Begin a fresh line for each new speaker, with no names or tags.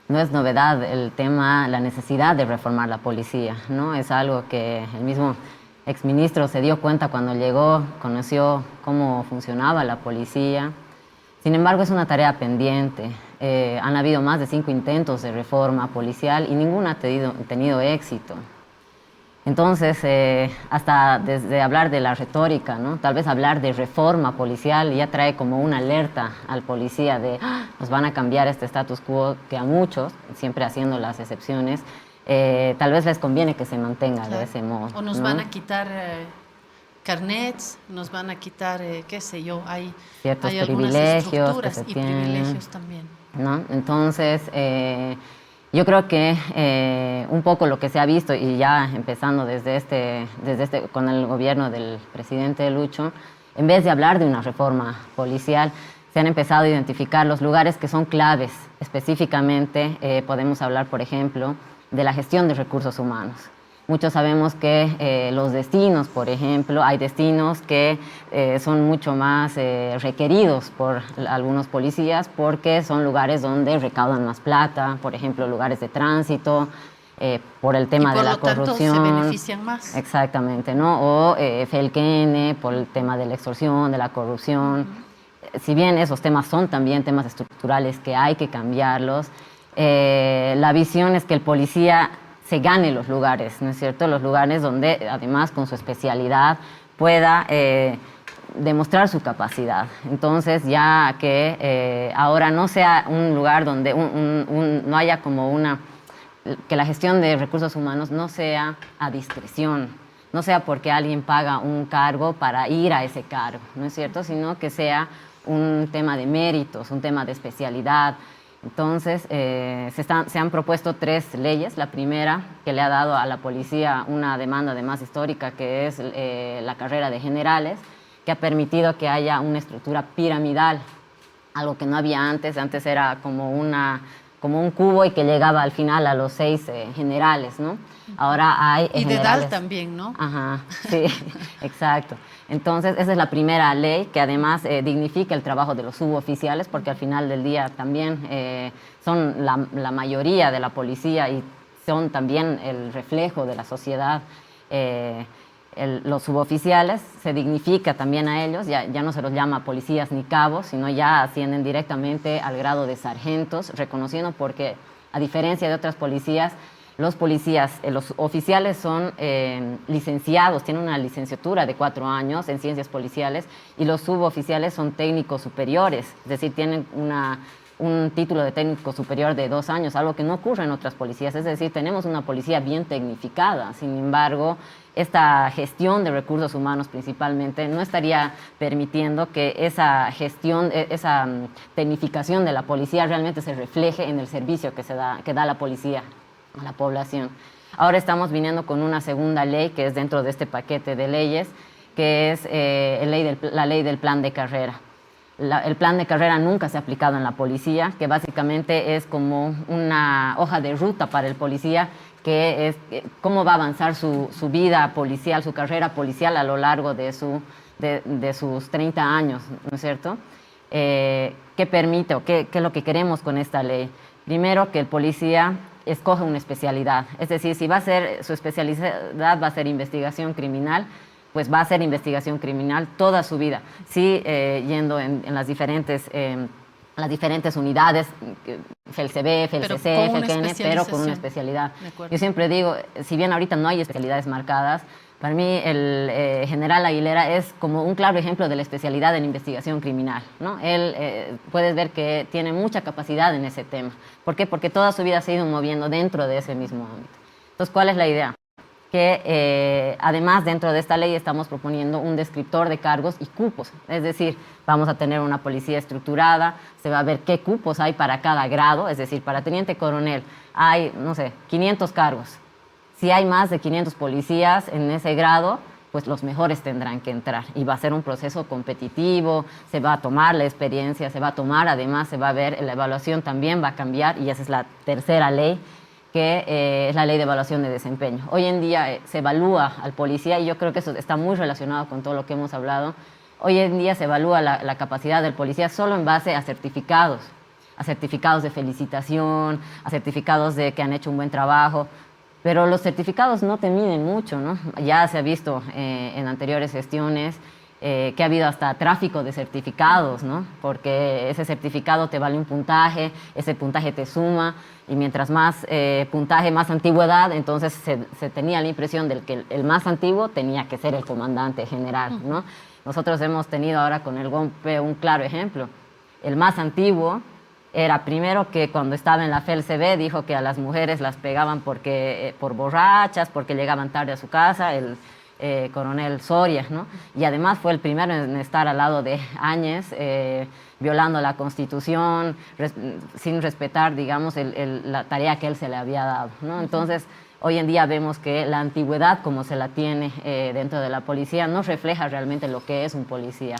no es novedad el tema, la necesidad de reformar la policía, ¿no? Es algo que el mismo exministro se dio cuenta cuando llegó, conoció cómo funcionaba la policía. Sin embargo, es una tarea pendiente. Han habido más de 5 intentos de reforma policial y ninguno ha tenido éxito. Entonces, hasta desde hablar de la retórica, ¿no? Tal vez hablar de reforma policial ya trae como una alerta al policía de nos van a cambiar este status quo que a muchos, siempre haciendo las excepciones, tal vez les conviene que se mantenga de ese modo.
O nos
¿no?
van a quitar carnets, nos van a quitar, qué sé yo,
Ciertos
hay algunas
privilegios que
estructuras
se
y
tienen,
privilegios también.
¿no? Entonces, yo creo que un poco lo que se ha visto, y ya empezando con el gobierno del presidente Lucho, en vez de hablar de una reforma policial, se han empezado a identificar los lugares que son claves. Específicamente, podemos hablar, por ejemplo, de la gestión de recursos humanos. Muchos sabemos que los destinos, por ejemplo, hay destinos que son mucho más requeridos por algunos policías porque son lugares donde recaudan más plata, por ejemplo, lugares de tránsito, por el tema de la corrupción.
Y por lo tanto se benefician más.
Exactamente, ¿no? O Felkene, por el tema de la extorsión, de la corrupción. Si bien esos temas son también temas estructurales que hay que cambiarlos, la visión es que el policía se gane los lugares, ¿no es cierto? Los lugares donde, además, con su especialidad, pueda demostrar su capacidad. Entonces, ya que ahora no sea un lugar donde no haya como que la gestión de recursos humanos no sea a discreción, no sea porque alguien paga un cargo para ir a ese cargo, ¿no es cierto? Sino que sea un tema de méritos, un tema de especialidad. Entonces, se han propuesto 3 leyes. La primera, que le ha dado a la policía una demanda además histórica, que es la carrera de generales, que ha permitido que haya una estructura piramidal, algo que no había antes. Antes era como un cubo y que llegaba al final a los 6 generales, ¿no? Ahora hay
Y de
generales.
edad también, ¿no?
Ajá, sí, exacto. Entonces, esa es la primera ley que además dignifica el trabajo de los suboficiales, porque al final del día también son la mayoría de la policía y son también el reflejo de la sociedad. Los suboficiales, se dignifica también a ellos, ya no se los llama policías ni cabos, sino ya ascienden directamente al grado de sargentos, reconociendo porque, a diferencia de otras policías, los oficiales son licenciados, tienen una licenciatura de 4 años en ciencias policiales, y los suboficiales son técnicos superiores, es decir, tienen un título de técnico superior de 2 años, algo que no ocurre en otras policías. Es decir, tenemos una policía bien tecnificada. Sin embargo, esta gestión de recursos humanos principalmente no estaría permitiendo que esa gestión, esa tecnificación de la policía realmente se refleje en el servicio que da la policía a la población. Ahora estamos viniendo con una segunda ley que es dentro de este paquete de leyes, que es la ley del plan de carrera. El plan de carrera nunca se ha aplicado en la policía, que básicamente es como una hoja de ruta para el policía, que es cómo va a avanzar su vida policial, su carrera policial a lo largo de sus 30 años, ¿no es cierto? ¿Qué permite o qué es lo que queremos con esta ley? Primero, que el policía escoge una especialidad, es decir, si va a ser su especialidad, va a ser investigación criminal, pues va a hacer investigación criminal toda su vida, sí, yendo en las diferentes unidades, FELCB, FELCC, FELCN, pero con una especialidad. Yo siempre digo, si bien ahorita no hay especialidades marcadas, para mí el general Aguilera es como un claro ejemplo de la especialidad en investigación criminal, ¿no? Él, puedes ver que tiene mucha capacidad en ese tema. ¿Por qué? Porque toda su vida se ha ido moviendo dentro de ese mismo ámbito. Entonces, ¿cuál es la idea? Que además dentro de esta ley estamos proponiendo un descriptor de cargos y cupos, es decir, vamos a tener una policía estructurada, se va a ver qué cupos hay para cada grado, es decir, para teniente coronel hay, no sé, 500 cargos. Si hay más de 500 policías en ese grado, pues los mejores tendrán que entrar y va a ser un proceso competitivo, se va a tomar la experiencia, se va a tomar, además se va a ver, la evaluación también va a cambiar, y esa es la tercera ley, que es la ley de evaluación de desempeño. Hoy en día se evalúa al policía, y yo creo que eso está muy relacionado con todo lo que hemos hablado. Hoy en día se evalúa la capacidad del policía solo en base a certificados. a certificados de felicitación, a certificados de que han hecho un buen trabajo. Pero los certificados no te miden mucho, ¿no? Ya se ha visto en anteriores gestiones que ha habido hasta tráfico de certificados, ¿no? Porque ese certificado te vale un puntaje, ese puntaje te suma, y mientras más puntaje, más antigüedad, entonces se tenía la impresión de que el más antiguo tenía que ser el comandante general, ¿no? Nosotros hemos tenido ahora con el golpe un claro ejemplo. El más antiguo era primero que cuando estaba en la FELCB dijo que a las mujeres las pegaban por borrachas, porque llegaban tarde a su casa, el coronel Soria, ¿no? Y además fue el primero en estar al lado de Áñez, violando la Constitución, sin respetar, digamos, la tarea que él se le había dado, ¿no? Entonces, hoy en día vemos que la antigüedad, como se la tiene dentro de la policía, no refleja realmente lo que es un policía.